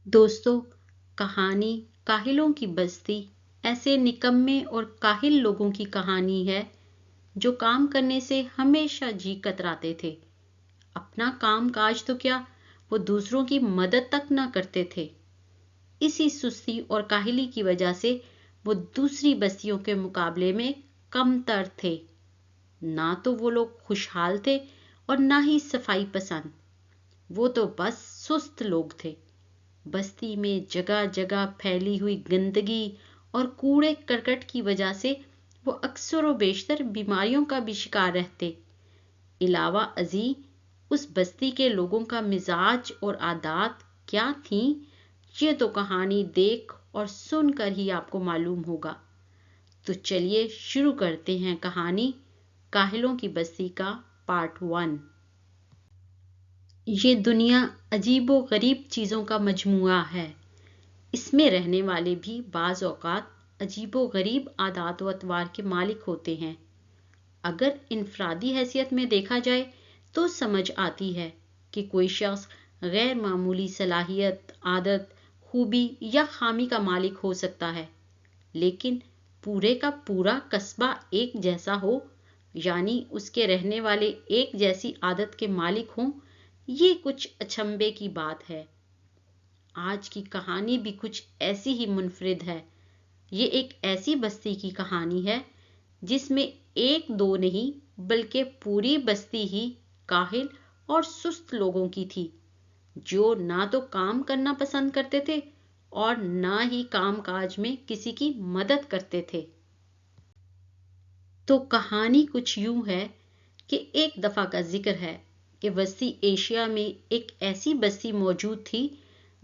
دوستو، کہانی کاہلوں کی بستی ایسے نکمے اور کاہل لوگوں کی کہانی ہے جو کام کرنے سے ہمیشہ جی کتراتے تھے۔ اپنا کام کاج تو کیا، وہ دوسروں کی مدد تک نہ کرتے تھے۔ اسی سستی اور کاہلی کی وجہ سے وہ دوسری بستیوں کے مقابلے میں کم تر تھے۔ نہ تو وہ لوگ خوشحال تھے اور نہ ہی صفائی پسند، وہ تو بس سست لوگ تھے۔ بستی میں جگہ جگہ پھیلی ہوئی گندگی اور کوڑے کرکٹ کی وجہ سے وہ اکثر و بیشتر بیماریوں کا بھی شکار رہتے۔ علاوہ ازیں اس بستی کے لوگوں کا مزاج اور عادات کیا تھیں، یہ تو کہانی دیکھ اور سن کر ہی آپ کو معلوم ہوگا۔ تو چلیے شروع کرتے ہیں کہانی کاہلوں کی بستی کا پارٹ 1۔ یہ دنیا عجیب و غریب چیزوں کا مجموعہ ہے۔ اس میں رہنے والے بھی بعض اوقات عجیب و غریب عادات و اطوار کے مالک ہوتے ہیں۔ اگر انفرادی حیثیت میں دیکھا جائے تو سمجھ آتی ہے کہ کوئی شخص غیر معمولی صلاحیت، عادت، خوبی یا خامی کا مالک ہو سکتا ہے، لیکن پورے کا پورا قصبہ ایک جیسا ہو، یعنی اس کے رہنے والے ایک جیسی عادت کے مالک ہوں، یہ کچھ اچنبھے کی بات ہے۔ آج کی کہانی بھی کچھ ایسی ہی منفرد ہے۔ یہ ایک ایسی بستی کی کہانی ہے جس میں ایک دو نہیں بلکہ پوری بستی ہی کاہل اور سست لوگوں کی تھی، جو نہ تو کام کرنا پسند کرتے تھے اور نہ ہی کام کاج میں کسی کی مدد کرتے تھے۔ تو کہانی کچھ یوں ہے کہ ایک دفعہ کا ذکر ہے کہ وسطی ایشیا میں ایک ایسی بستی موجود تھی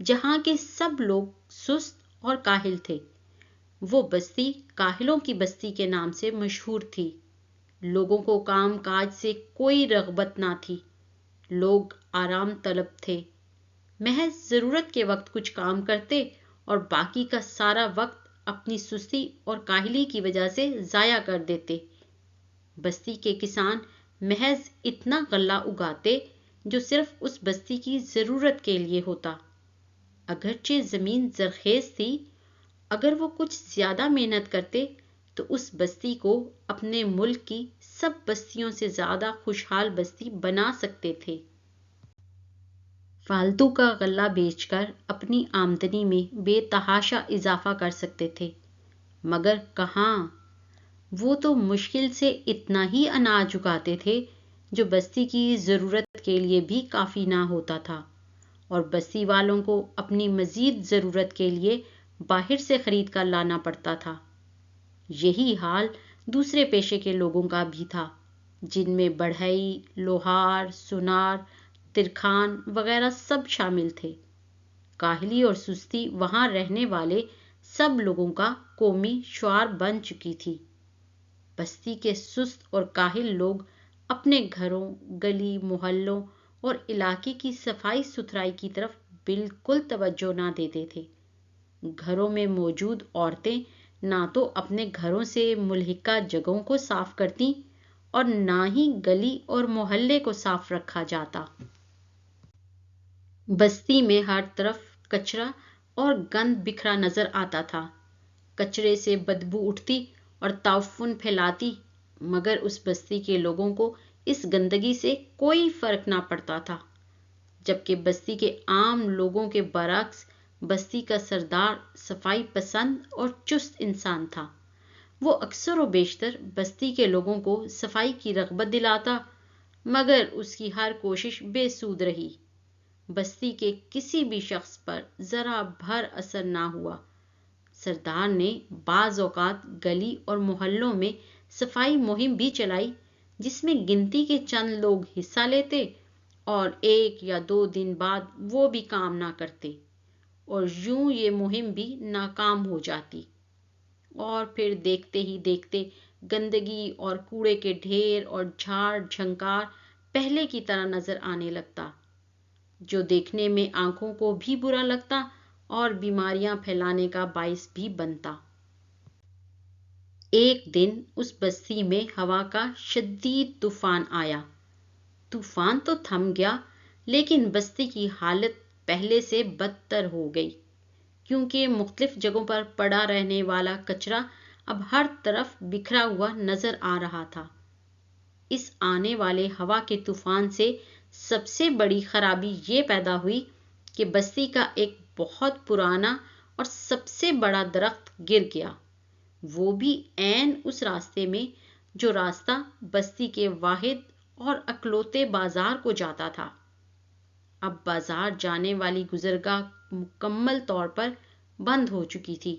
جہاں کے سب لوگ سست اور کاہل تھے۔ وہ بستی کاہلوں کی بستی کے نام سے مشہور تھی۔ لوگوں کو کام کاج سے کوئی رغبت نہ تھی، لوگ آرام طلب تھے، محض ضرورت کے وقت کچھ کام کرتے اور باقی کا سارا وقت اپنی سستی اور کاہلی کی وجہ سے ضائع کر دیتے۔ بستی کے کسان محض اتنا غلہ اگاتے جو صرف اس بستی کی ضرورت کے لیے ہوتا۔ اگرچہ زمین زرخیز تھی، اگر وہ کچھ زیادہ محنت کرتے تو اس بستی کو اپنے ملک کی سب بستیوں سے زیادہ خوشحال بستی بنا سکتے تھے۔ فالتو کا غلہ بیچ کر اپنی آمدنی میں بے تحاشا اضافہ کر سکتے تھے، مگر کہاں! وہ تو مشکل سے اتنا ہی اناج اگاتے تھے جو بستی کی ضرورت کے لیے بھی کافی نہ ہوتا تھا، اور بستی والوں کو اپنی مزید ضرورت کے لیے باہر سے خرید کر لانا پڑتا تھا۔ یہی حال دوسرے پیشے کے لوگوں کا بھی تھا، جن میں بڑھئی، لوہار، سونار، ترکھان وغیرہ سب شامل تھے۔ کاہلی اور سستی وہاں رہنے والے سب لوگوں کا قومی شعار بن چکی تھی۔ بستی کے سست اور کاہل لوگ اپنے گھروں، گلی محلوں اور علاقے کی صفائی ستھرائی کی طرف بالکل توجہ نہ دیتے تھے۔ گھروں میں موجود عورتیں نہ تو اپنے گھروں سے ملحقہ جگہوں کو صاف کرتیں اور نہ ہی گلی اور محلے کو صاف رکھا جاتا۔ بستی میں ہر طرف کچرا اور گند بکھرا نظر آتا تھا۔ کچرے سے بدبو اٹھتی اور تعفن پھیلاتی، مگر اس بستی کے لوگوں کو اس گندگی سے کوئی فرق نہ پڑتا تھا، جبکہ بستی کے عام لوگوں کے برعکس بستی کا سردار صفائی پسند اور چست انسان تھا۔ وہ اکثر و بیشتر بستی کے لوگوں کو صفائی کی رغبت دلاتا، مگر اس کی ہر کوشش بے سود رہی۔ بستی کے کسی بھی شخص پر ذرا بھر اثر نہ ہوا۔ سردار نے بعض اوقات گلی اور محلوں میں صفائی مہم بھی چلائی، جس میں گنتی کے چند لوگ حصہ لیتے اور 1 یا 2 دن بعد وہ بھی کام نہ کرتے، اور یوں یہ مہم بھی ناکام ہو جاتی، اور پھر دیکھتے ہی دیکھتے گندگی اور کوڑے کے ڈھیر اور جھاڑ جھنکار پہلے کی طرح نظر آنے لگتا، جو دیکھنے میں آنکھوں کو بھی برا لگتا اور بیماریاں پھیلانے کا باعث بھی بنتا۔ ایک دن اس بستی میں ہوا کا شدید طوفان آیا۔ طوفان تو تھم گیا، لیکن بستی کی حالت پہلے سے بدتر ہو گئی، کیونکہ مختلف جگہوں پر پڑا رہنے والا کچرا اب ہر طرف بکھرا ہوا نظر آ رہا تھا۔ اس آنے والے ہوا کے طوفان سے سب سے بڑی خرابی یہ پیدا ہوئی کہ بستی کا ایک بہت پرانا اور سب سے بڑا درخت گر گیا، وہ بھی عین اس راستے میں جو راستہ بستی کے واحد اور اکلوتے بازار کو جاتا تھا۔ اب بازار جانے والی گزرگاہ مکمل طور پر بند ہو چکی تھی۔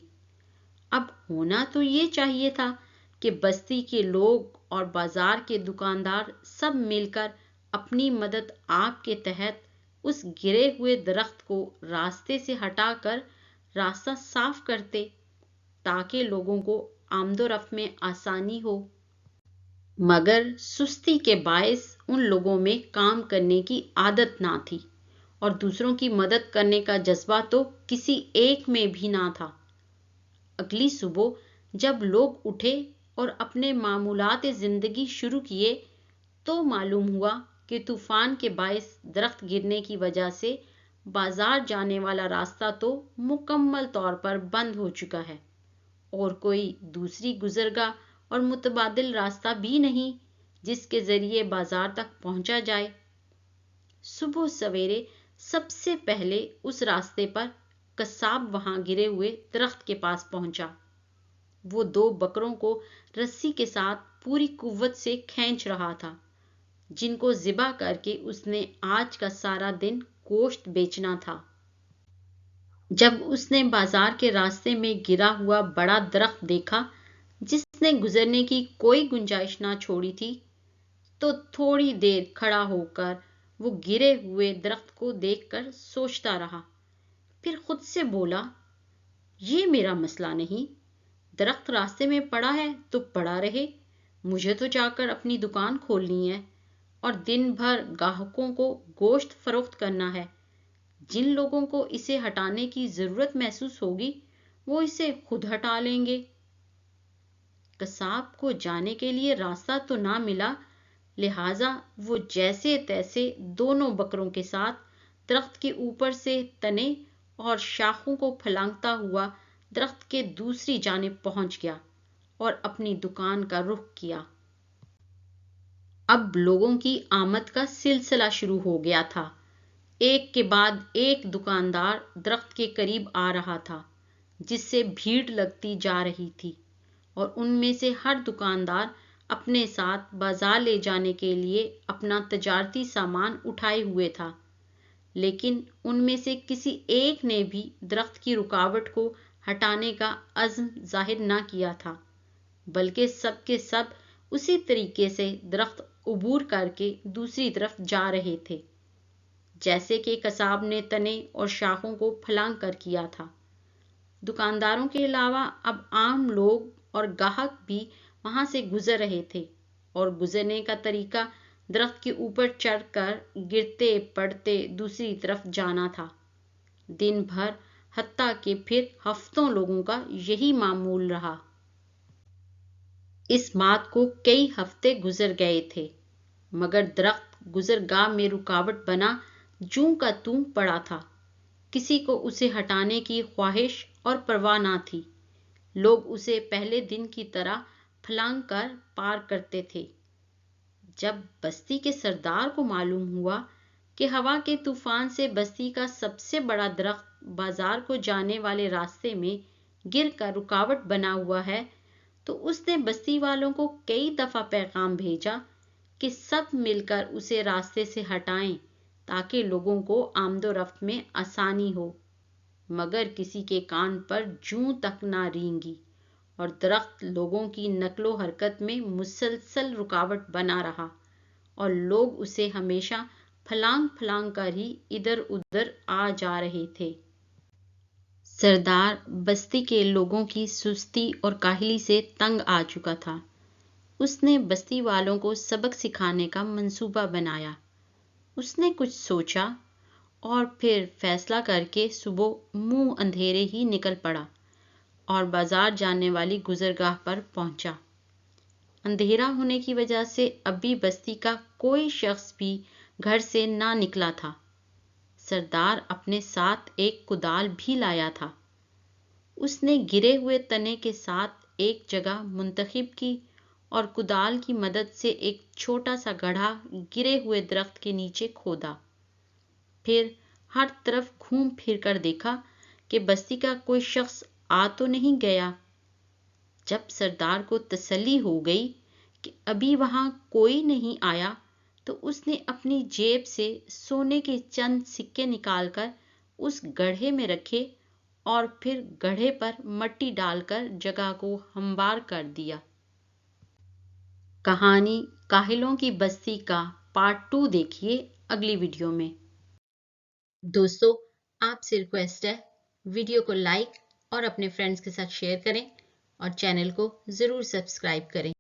اب ہونا تو یہ چاہیے تھا کہ بستی کے لوگ اور بازار کے دکاندار سب مل کر اپنی مدد آپ کے تحت اس گرے ہوئے درخت کو راستے سے ہٹا کر راستہ صاف کرتے، تاکہ لوگوں کو آمد و رفت میں آسانی ہو۔ مگر سستی کے باعث ان لوگوں میں کام کرنے کی عادت نہ تھی، اور دوسروں کی مدد کرنے کا جذبہ تو کسی ایک میں بھی نہ تھا۔ اگلی صبح جب لوگ اٹھے اور اپنے معمولات زندگی شروع کیے تو معلوم ہوا کہ طوفان کے باعث درخت گرنے کی وجہ سے بازار جانے والا راستہ تو مکمل طور پر بند ہو چکا ہے، اور کوئی دوسری گزرگاہ اور متبادل راستہ بھی نہیں جس کے ذریعے بازار تک پہنچا جائے۔ صبح سویرے سب سے پہلے اس راستے پر قصاب وہاں گرے ہوئے درخت کے پاس پہنچا۔ وہ 2 بکروں کو رسی کے ساتھ پوری قوت سے کھینچ رہا تھا، جن کو ذبح کر کے اس نے آج کا سارا دن گوشت بیچنا تھا۔ جب اس نے بازار کے راستے میں گرا ہوا بڑا درخت دیکھا جس نے گزرنے کی کوئی گنجائش نہ چھوڑی تھی، تو تھوڑی دیر کھڑا ہو کر وہ گرے ہوئے درخت کو دیکھ کر سوچتا رہا۔ پھر خود سے بولا، یہ میرا مسئلہ نہیں، درخت راستے میں پڑا ہے تو پڑا رہے، مجھے تو جا کر اپنی دکان کھولنی ہے اور دن بھر گاہکوں کو گوشت فروخت کرنا ہے۔ جن لوگوں کو اسے ہٹانے کی ضرورت محسوس ہوگی وہ اسے خود ہٹا لیں گے۔ قصاب کو جانے کے لیے راستہ تو نہ ملا، لہٰذا وہ جیسے تیسے دونوں بکروں کے ساتھ درخت کے اوپر سے تنے اور شاخوں کو پھلانگتا ہوا درخت کے دوسری جانب پہنچ گیا اور اپنی دکان کا رخ کیا۔ اب لوگوں کی آمد کا سلسلہ شروع ہو گیا تھا۔ ایک کے بعد ایک دکاندار درخت کے قریب آ رہا تھا، جس سے بھیڑ لگتی جا رہی تھی، اور ان میں سے ہر دکاندار اپنے ساتھ بازار لے جانے کے لیے اپنا تجارتی سامان اٹھائے ہوئے تھا۔ لیکن ان میں سے کسی ایک نے بھی درخت کی رکاوٹ کو ہٹانے کا عزم ظاہر نہ کیا تھا، بلکہ سب کے سب اسی طریقے سے درخت عبور کر کے دوسری طرف جا رہے تھے جیسے کہ قصاب نے تنے اور شاخوں کو پھلانگ کر کیا تھا۔ دکانداروں کے علاوہ اب عام لوگ اور گاہک بھی وہاں سے گزر رہے تھے، اور گزرنے کا طریقہ درخت کے اوپر چڑھ کر گرتے پڑتے دوسری طرف جانا تھا۔ دن بھر حتیٰ کہ پھر ہفتوں لوگوں کا یہی معمول رہا۔ اس بات کو کئی ہفتے گزر گئے تھے، مگر درخت گزرگاہ میں رکاوٹ بنا جوں کا توں پڑا تھا۔ کسی کو اسے ہٹانے کی خواہش اور پرواہ نہ تھی۔ لوگ اسے پہلے دن کی طرح پھلانگ کر پار کرتے تھے۔ جب بستی کے سردار کو معلوم ہوا کہ ہوا کے طوفان سے بستی کا سب سے بڑا درخت بازار کو جانے والے راستے میں گر کر رکاوٹ بنا ہوا ہے، تو اس نے بستی والوں کو کئی دفعہ پیغام بھیجا کہ سب مل کر اسے راستے سے ہٹائیں تاکہ لوگوں کو آمد و رفت میں آسانی ہو، مگر کسی کے کان پر جوں تک نہ رینگی، اور درخت لوگوں کی نقل و حرکت میں مسلسل رکاوٹ بنا رہا، اور لوگ اسے ہمیشہ پھلانگ پھلانگ کر ہی ادھر ادھر آ جا رہے تھے۔ سردار بستی کے لوگوں کی سستی اور کاہلی سے تنگ آ چکا تھا۔ اس نے بستی والوں کو سبق سکھانے کا منصوبہ بنایا۔ اس نے کچھ سوچا اور پھر فیصلہ کر کے صبح منہ اندھیرے ہی نکل پڑا اور بازار جانے والی گزرگاہ پر پہنچا۔ اندھیرا ہونے کی وجہ سے اب بھی بستی کا کوئی شخص بھی گھر سے نہ نکلا تھا۔ سردار اپنے ساتھ ایک کدال بھی لایا تھا۔ اس نے گرے ہوئے تنے کے ساتھ ایک جگہ منتخب کی اور کدال کی مدد سے ایک چھوٹا سا گڑھا گرے ہوئے درخت کے نیچے کھودا۔ پھر ہر طرف گھوم پھر کر دیکھا کہ بستی کا کوئی شخص آ تو نہیں گیا۔ جب سردار کو تسلی ہو گئی کہ ابھی وہاں کوئی نہیں آیا تو اس نے اپنی جیب سے سونے کے چند سکے نکال کر اس گڑھے میں رکھے اور پھر گڑھے پر مٹی ڈال کر جگہ کو ہموار کر دیا۔ کہانی کاہلوں کی بستی کا پارٹ 2 دیکھیے اگلی ویڈیو میں۔ دوستو، آپ سے ریکویسٹ ہے ویڈیو کو لائک اور اپنے فرینڈز کے ساتھ شیئر کریں اور چینل کو ضرور سبسکرائب کریں۔